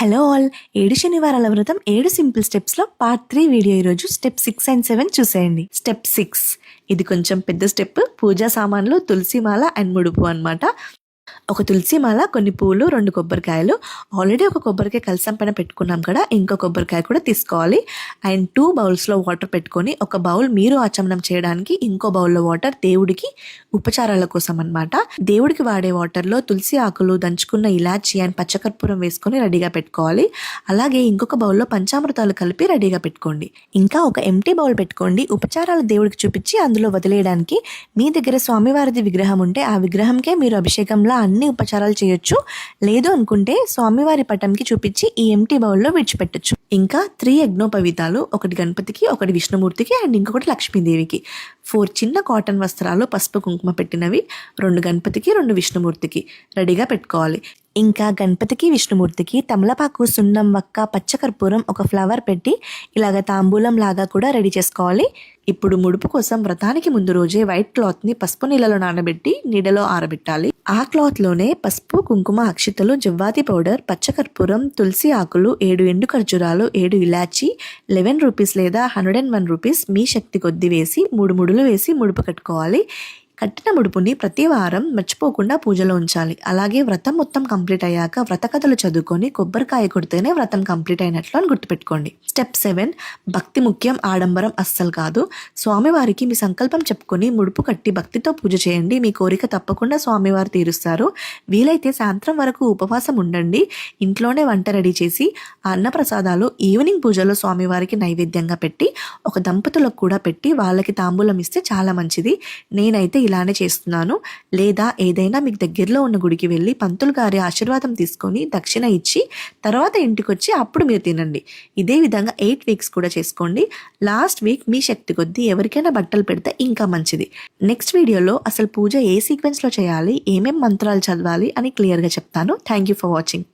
Hello all, 7 శనివారాల వ్రతం 7 simple స్టెప్స్లో part 3 video. ఈరోజు step 6 and 7 చూసేయండి. స్టెప్ 6, ఇది కొంచెం పెద్ద స్టెప్. పూజా సామాన్లు, తులసి మాల అండ్ ముడుపు అన్నమాట. ఒక తులసి మాల, కొన్ని పూలు, 2 కొబ్బరికాయలు. ఆల్రెడీ ఒక కొబ్బరికాయ కలసం పైన పెట్టుకున్నాం కదా, ఇంకో కొబ్బరికాయ కూడా తీసుకోవాలి. అండ్ 2 బౌల్స్లో వాటర్ పెట్టుకొని, ఒక బౌల్ మీరు ఆచమనం చేయడానికి, ఇంకో బౌల్లో వాటర్ దేవుడికి ఉపచారాల కోసం అన్నమాట. దేవుడికి వాడే వాటర్లో తులసి ఆకులు, దంచుకున్న ఇలాచి అండ్ పచ్చకర్పూరం వేసుకొని రెడీగా పెట్టుకోవాలి. అలాగే ఇంకొక బౌల్లో పంచామృతాలు కలిపి రెడీగా పెట్టుకోండి. ఇంకా ఒక ఎంటీ బౌల్ పెట్టుకోండి. ఉపచారాలు దేవుడికి చూపించి అందులో వదిలేయడానికి. మీ దగ్గర స్వామివారిది విగ్రహం ఉంటే ఆ విగ్రహంకే మీరు అభిషేకంలో అన్ని ఉపచారాలు చేయొచ్చు. లేదు అనుకుంటే స్వామివారి పటంకి చూపించి ఈ ఎంటీ బౌల్లో విడిచిపెట్టచ్చు. ఇంకా 3 యజ్ఞోపవీతాలు, ఒకటి గణపతికి, ఒకటి విష్ణుమూర్తికి అండ్ ఇంకొకటి లక్ష్మీదేవికి. 4 చిన్న కాటన్ వస్త్రాలు పసుపు కుంకుమ పెట్టినవి, 2 గణపతికి, 2 విష్ణుమూర్తికి రెడీగా పెట్టుకోవాలి. ఇంకా గణపతికి, విష్ణుమూర్తికి తమలపాకు, సున్నం, వక్క, పచ్చకర్పూరం, ఒక ఫ్లవర్ పెట్టి ఇలాగ తాంబూలం లాగా కూడా రెడీ చేసుకోవాలి. ఇప్పుడు ముడుపు కోసం వ్రతానికి ముందు రోజే వైట్ క్లాత్ని పసుపు నీళ్ళలో నానబెట్టి నీడలో ఆరబెట్టాలి. ఆ క్లాత్లోనే పసుపు, కుంకుమ, అక్షితలు, జవ్వాది పౌడర్, పచ్చకర్పూరం, తులసి ఆకులు, 7 ఎండు ఖర్జూరాలు, 7 ఇలాచి, 11 రూపీస్ లేదా 101 రూపీస్ మీ శక్తి కొద్ది వేసి 3 ముడులు వేసి ముడుపు కట్టుకోవాలి. కట్టిన ముడుపుని ప్రతి వారం మర్చిపోకుండా పూజలో ఉంచాలి. అలాగే వ్రతం మొత్తం కంప్లీట్ అయ్యాక వ్రత కథలు చదువుకొని కొబ్బరికాయ కొడితేనే వ్రతం కంప్లీట్ అయినట్లు అని గుర్తుపెట్టుకోండి. స్టెప్ 7, భక్తి ముఖ్యం, ఆడంబరం అస్సలు కాదు. స్వామివారికి మీ సంకల్పం చెప్పుకొని ముడుపు కట్టి భక్తితో పూజ చేయండి. మీ కోరిక తప్పకుండా స్వామివారు తీరుస్తారు. వీలైతే సాయంత్రం వరకు ఉపవాసం ఉండండి. ఇంట్లోనే వంట రెడీ చేసి ఆ అన్నప్రసాదాలు ఈవినింగ్ పూజలో స్వామివారికి నైవేద్యంగా పెట్టి ఒక దంపతులకు కూడా పెట్టి వాళ్ళకి తాంబూలం ఇస్తే చాలా మంచిది. నేనైతే ఇలానే చేస్తున్నాను. లేదా ఏదైనా మీకు దగ్గరలో ఉన్న గుడికి వెళ్ళి పంతులు గారి ఆశీర్వాదం తీసుకొని దక్షిణ ఇచ్చి తర్వాత ఇంటికి వచ్చి అప్పుడు మీరు తినండి. ఇదే విధంగా 8 వీక్స్ కూడా చేసుకోండి. లాస్ట్ వీక్ మీ శక్తి కొద్దీ ఎవరికైనా బట్టలు పెడితే ఇంకా మంచిది. నెక్స్ట్ వీడియోలో అసలు పూజ ఏ సీక్వెన్స్లో చేయాలి, ఏమేం మంత్రాలు చదవాలి అని క్లియర్గా చెప్తాను. Thank you for watching.